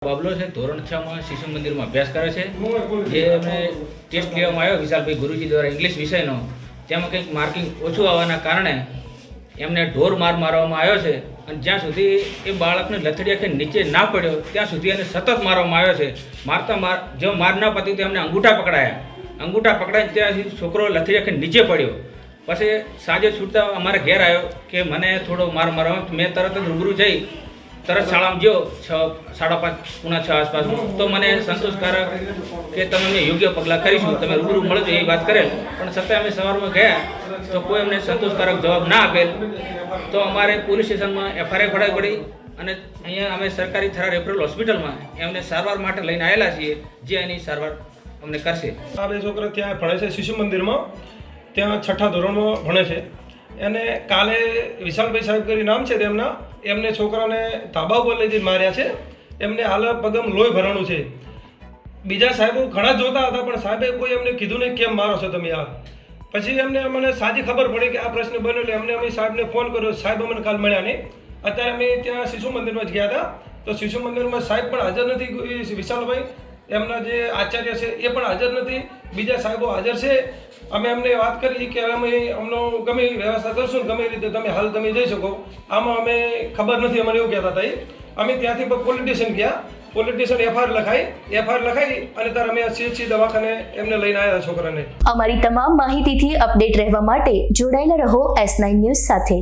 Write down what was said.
બાબલો છે, ધોરણ 6 માં શિશુ મંદિરમાં અભ્યાસ કરે છે. જે એમને ટેસ્ટ લેવામાં આવ્યો વિશાલભાઈ ગુરુજી દ્વારા ઇંગ્લિશ વિષયનો, તેમાં કંઈક માર્કિંગ ઓછું આવવાના કારણે એમને ઢોર મારવામાં આવ્યો છે. અને જ્યાં સુધી એ બાળકને લથડિયા કે નીચે ના પડ્યો ત્યાં સુધી એને સતત મારવામાં આવ્યો છે. જો માર ના પતી તો એમને અંગૂઠા પકડાઈને ત્યાં સુધી છોકરો લથડિયા કે નીચે પડ્યો. પછી સાંજે છૂટતા અમારે ઘેર આવ્યો કે મને થોડો માર મારવા. મેં તરત જ રૂબરૂ જઈ શાળામાં ગયો 5:30-6 આસપાસ. તો મને સંતોષકારક કે તમે અમે યોગ્ય પગલાં કરીશું, તમે રૂબરૂ મળજો એ વાત કરેલ. પણ છતાં અમે સવારમાં ગયા તો કોઈ અમને સંતોષકારક જવાબ ના આપેલ. તો અમારે પોલીસ સ્ટેશનમાં FIR ફડાવી પડી અને અહીંયા અમે સરકારી થરા રેફરલ હોસ્પિટલમાં એમને સારવાર માટે લઈને આવેલા છીએ, જે એની સારવાર અમને કરશે. આ બે છોકરા ત્યાં ભણે છે શિશુ મંદિરમાં, ત્યાં 6ઠા ધોરણમાં ભણે છે. અને કાલે વિશાલભાઈ સાહેબ કરી નામ છે તેમના, એમને છોકરાને ધાબા ઉપર લઈ જઈને માર્યા છે. એમને હાલ પગમ લોહી ભરાણું છે. બીજા સાહેબો ઘણા જોતા હતા પણ સાહેબે કોઈ એમને કીધું નહીં કેમ મારો છો તમે આ. પછી એમને મને સાજી ખબર પડી કે આ પ્રશ્ન બન્યો એટલે અમે સાહેબને ફોન કર્યો. સાહેબ અમને કાલ મળ્યા નહીં. અત્યારે અમે ત્યાં શિશુ મંદિરમાં જ ગયા હતા તો શિશુ મંદિરમાં સાહેબ પણ હાજર નથી. વિશાલભાઈ એમના જે આચાર્ય છે એ પણ હાજર નથી. બીજા સાહેબો હાજર છે. અમે એમને વાત કરી કે અમે અમનો ગમે વ્યવસ્થા કરશું, ગમે રીતે તમે હાલ તમે જઈ શકો. આમાં અમે ખબર નથી, અમને એવું કહેતા હતા. અમે ત્યાંથી પોલીસ સ્ટેશન ગયા. પોલીસ સ્ટેશન FIR લખાઈ અને ત્યારે અમે CHC દવાખાને એમને લઈને આવ્યા છોકરાને. અમારી તમામ માહિતીથી અપડેટ રહેવા માટે જોડાયેલા રહો S9 ન્યૂઝ સાથે.